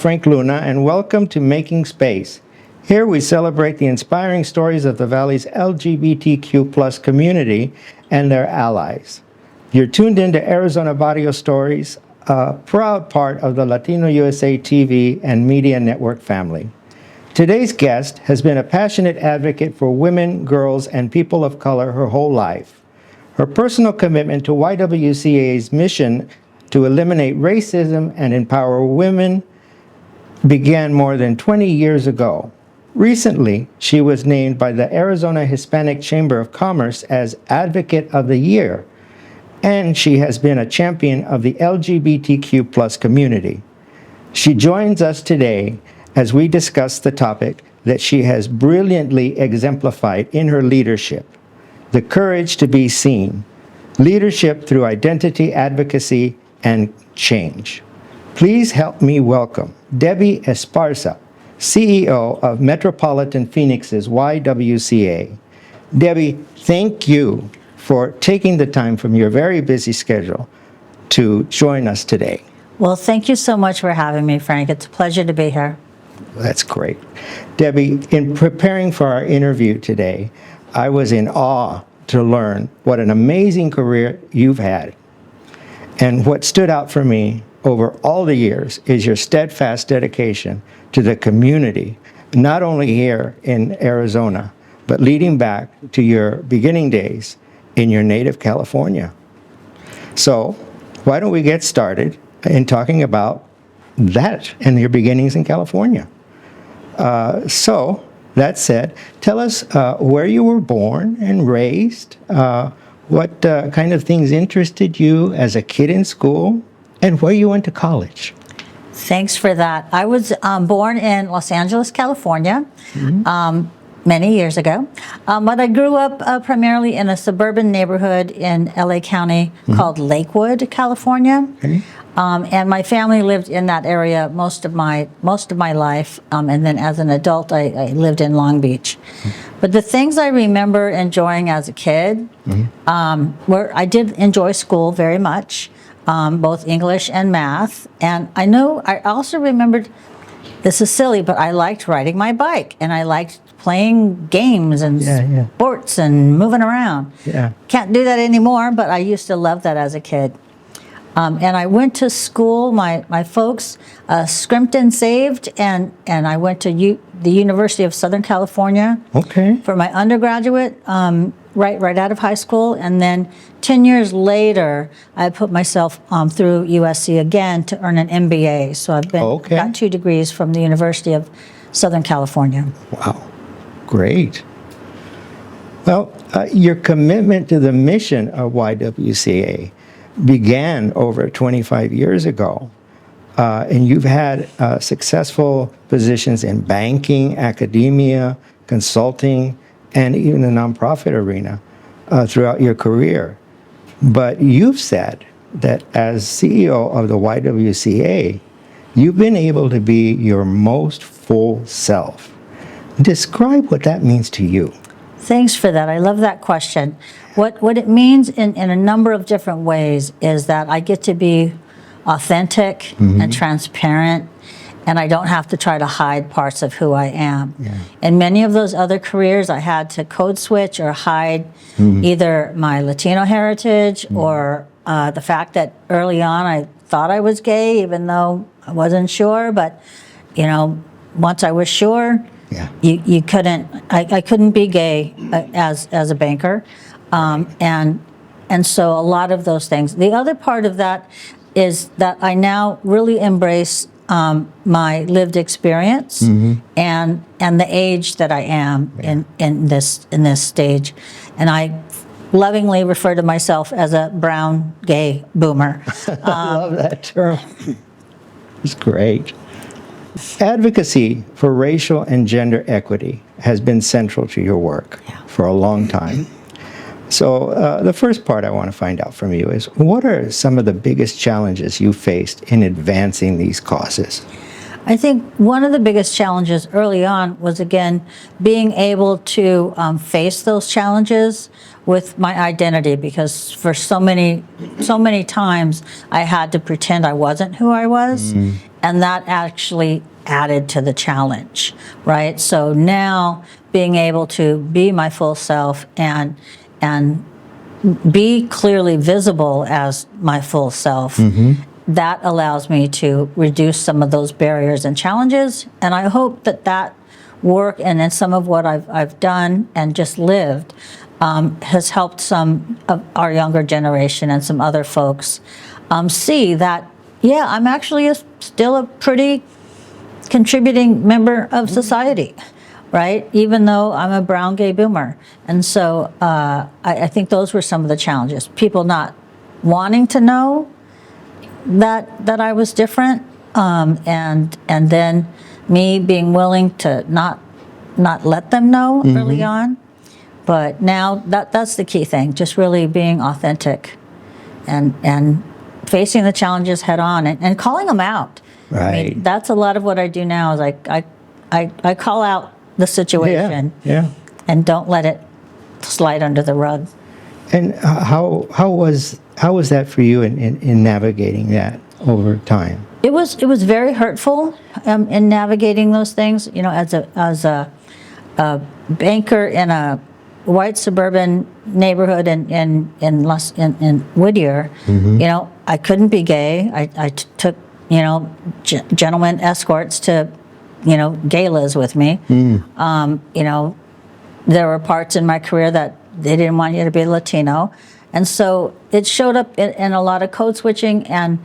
Frank Luna, and welcome to Making Space. Here we celebrate the inspiring stories of the Valley's LGBTQ+ community and their allies. You're tuned into Arizona Barrio Stories, a proud part of the Latino USA TV and Media Network family. Today's guest has been a passionate advocate for women, girls, and people of color her whole life. Her personal commitment to YWCA's mission to eliminate racism and empower women began more than 20 years ago. Recently, she was named by the Arizona Hispanic Chamber of Commerce as Advocate of the Year, and she has been a champion of the LGBTQ+ community. She joins us today as we discuss the topic that she has brilliantly exemplified in her leadership: the courage to be seen, leadership through identity advocacy and change. Please help me welcome Debbie Esparza, CEO of Metropolitan Phoenix's YWCA. Debbie, thank you for taking the time from your very busy schedule to join us today. Well, thank you so much for having me, Frank. It's a pleasure to be here. That's great. Debbie, in preparing for our interview today, I was in awe to learn what an amazing career you've had. And what stood out for me over all the years is your steadfast dedication to the community, not only here in Arizona, but leading back to your beginning days in your native California. So why don't we get started in talking about that and your beginnings in California? So that said, tell us where you were born and raised, what kind of things interested you as a kid in school, and where you went to college. Thanks for that. I was born in Los Angeles, California, many years ago. But I grew up primarily in a suburban neighborhood in LA County called Lakewood, California. Okay. And my family lived in that area most of my life. And then as an adult, I lived in Long Beach. But the things I remember enjoying as a kid, were I did enjoy school very much, both English and math. And I also remembered, this is silly, but I liked riding my bike, and I liked playing games and sports and moving around. Yeah. Can't do that anymore, but I used to love that as a kid. And I went to school. My folks scrimped and saved, and I went to the University of Southern California for my undergraduate, right out of high school. And then 10 years later, I put myself through USC again to earn an MBA. So I've got 2 degrees from the University of Southern California. Wow, great. Well, your commitment to the mission of YWCA began over 25 years ago, and you've had successful positions in banking, academia, consulting, and even the nonprofit arena throughout your career. But you've said that as CEO of the YWCA, you've been able to be your most full self. Describe what that means to you. Thanks for that. I love that question. What it means in a number of different ways is that I get to be authentic and transparent, and I don't have to try to hide parts of who I am. Yeah. In many of those other careers, I had to code switch or hide either my Latino heritage or the fact that early on I thought I was gay, even though I wasn't sure. But once I was sure, you couldn't. I couldn't be gay as a banker, and so a lot of those things. The other part of that is that I now really embrace my lived experience and the age that I am in this stage, and I lovingly refer to myself as a brown gay boomer. I love that term. It's great. Advocacy for racial and gender equity has been central to your work for a long time. So the first part I want to find out from you is, what are some of the biggest challenges you faced in advancing these causes? I think one of the biggest challenges early on was, again, being able to face those challenges with my identity, because for so many times I had to pretend I wasn't who I was. and that actually added to the challenge, right? So now being able to be my full self and be clearly visible as my full self, that allows me to reduce some of those barriers and challenges. And I hope that that work and then some of what I've done and just lived has helped some of our younger generation and some other folks see that, yeah, I'm actually still a pretty contributing member of society, right? Even though I'm a brown gay boomer. And so I think those were some of the challenges. People not wanting to know that I was different, and then me being willing to not let them know early on. But now that's the key thing, just really being authentic and facing the challenges head on and calling them out. Right. I mean, that's a lot of what I do now is I call out the situation and don't let it slide under the rug. And how was that for you in navigating that over time? It was very hurtful in navigating those things. You know, as a banker in a white suburban neighborhood in Whittier, you know, I couldn't be gay. I took, you know, gentlemen escorts to, you know, galas with me. You know, there were parts in my career that they didn't want you to be Latino. And so it showed up in a lot of code switching. And,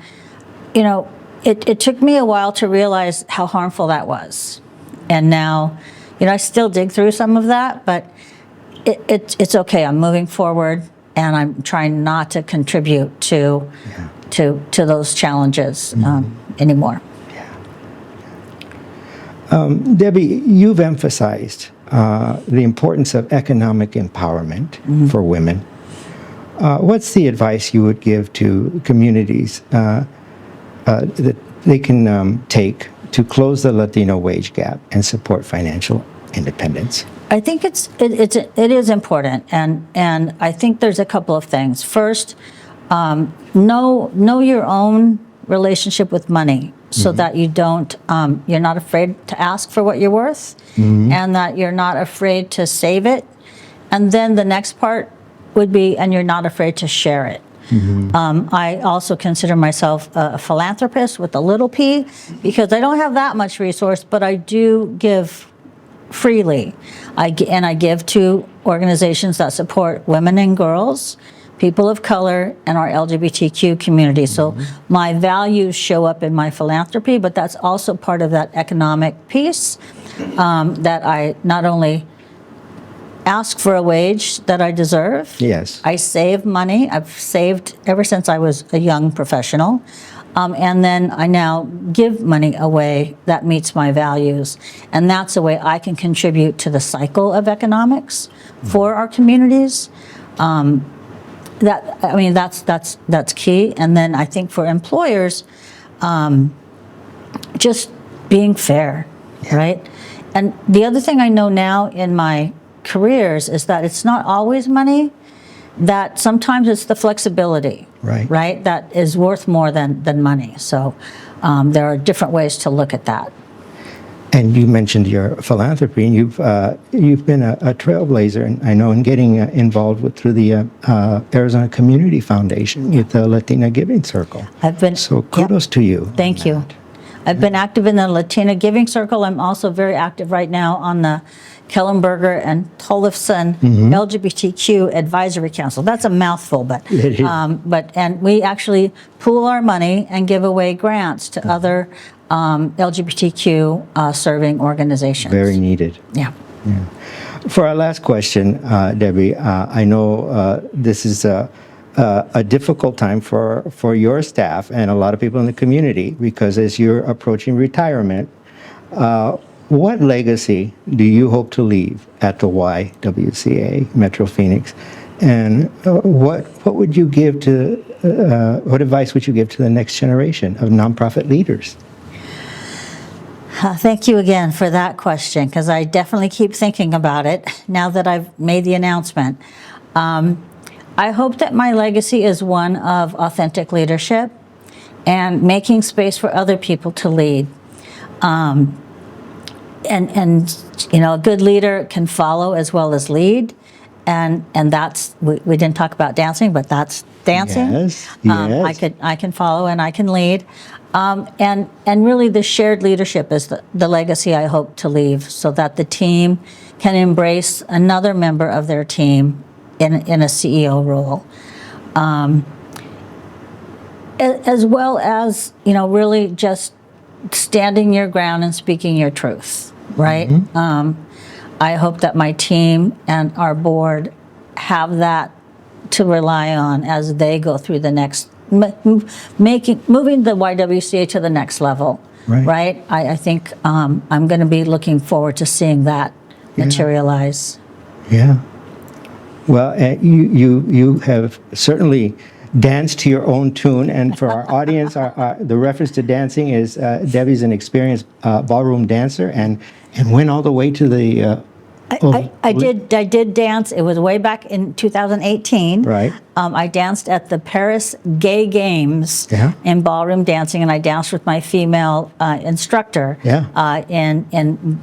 you know, it took me a while to realize how harmful that was. And now, you know, I still dig through some of that, but it's okay. I'm moving forward and I'm trying not to contribute to those challenges anymore. Debbie, you've emphasized the importance of economic empowerment for women. What's the advice you would give to communities that they can take to close the Latino wage gap and support financial independence? I think it is important, and I think there's a couple of things. First, know your own relationship with money, so that you don't, you're not afraid to ask for what you're worth, and that you're not afraid to save it. And then the next part would be, and you're not afraid to share it. I also consider myself a philanthropist with a little p, because I don't have that much resource, but I do give freely. I give to organizations that support women and girls, people of color, and our LGBTQ community. So my values show up in my philanthropy, but that's also part of that economic piece, that I not only ask for a wage that I deserve. Yes. I save money. I've saved ever since I was a young professional. And then I now give money away that meets my values. And that's a way I can contribute to the cycle of economics for our communities. That's key. And then I think for employers, just being fair, right? And the other thing I know now in my careers is that it's not always money, that sometimes it's the flexibility, right? That is worth more than money. So there are different ways to look at that. And you mentioned your philanthropy, and you've been a trailblazer, and I know in getting involved through the Arizona Community Foundation with the Latina Giving Circle. So kudos to you. Thank you. I've been active in the Latina Giving Circle. I'm also very active right now on the Kellenberger and Tollefson LGBTQ Advisory Council. That's a mouthful, but and we actually pool our money and give away grants to other LGBTQ serving organizations. Very needed. Yeah. For our last question, Debbie, I know this is a difficult time for your staff and a lot of people in the community, because as you're approaching retirement, what legacy do you hope to leave at the YWCA Metro Phoenix? And what would you give to, what advice would you give to the next generation of nonprofit leaders? Thank you again for that question, because I definitely keep thinking about it now that I've made the announcement. I hope that my legacy is one of authentic leadership and making space for other people to lead. And you know, a good leader can follow as well as lead. And that's, we didn't talk about dancing, but that's dancing. Yes, yes. I can follow and I can lead. And really the shared leadership is the legacy I hope to leave, so that the team can embrace another member of their team in a CEO role. As well as, you know, really just standing your ground and speaking your truth, right? I hope that my team and our board have that to rely on as they go through the next, moving the YWCA to the next level, right? I think I'm going to be looking forward to seeing that materialize. Yeah. Well, you have certainly danced to your own tune, and for our audience, the reference to dancing is Debbie's an experienced ballroom dancer, and went all the way to the. I did dance. It was way back in 2018. Right. I danced at the Paris Gay Games Yeah. in ballroom dancing, and I danced with my female instructor in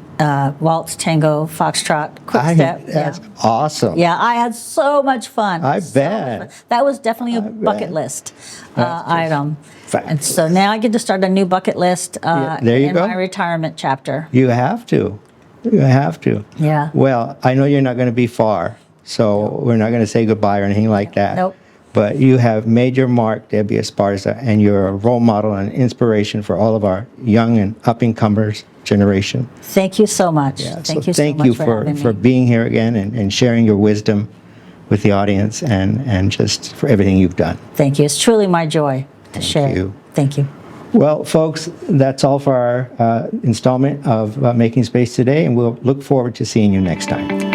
waltz, tango, foxtrot, quick step. That's awesome. Yeah, I had so much fun. I So bet. much fun. That was definitely a bucket list item. fabulous. And so now I get to start a new bucket list there you in go. my retirement chapter. You have to. You have to. Yeah. Well, I know you're not going to be far, so we're not going to say goodbye or anything like that. Nope. But you have made your mark, Debbie Esparza, and you're a role model and inspiration for all of our young and up-and-comers generation. Thank you so much. Yeah, Thank so you so thank much you for having for me. being here again and sharing your wisdom with the audience and just for everything you've done. Thank you. It's truly my joy to share. you. Thank you. Well, folks, that's all for our installment of Making Space today, and we'll look forward to seeing you next time.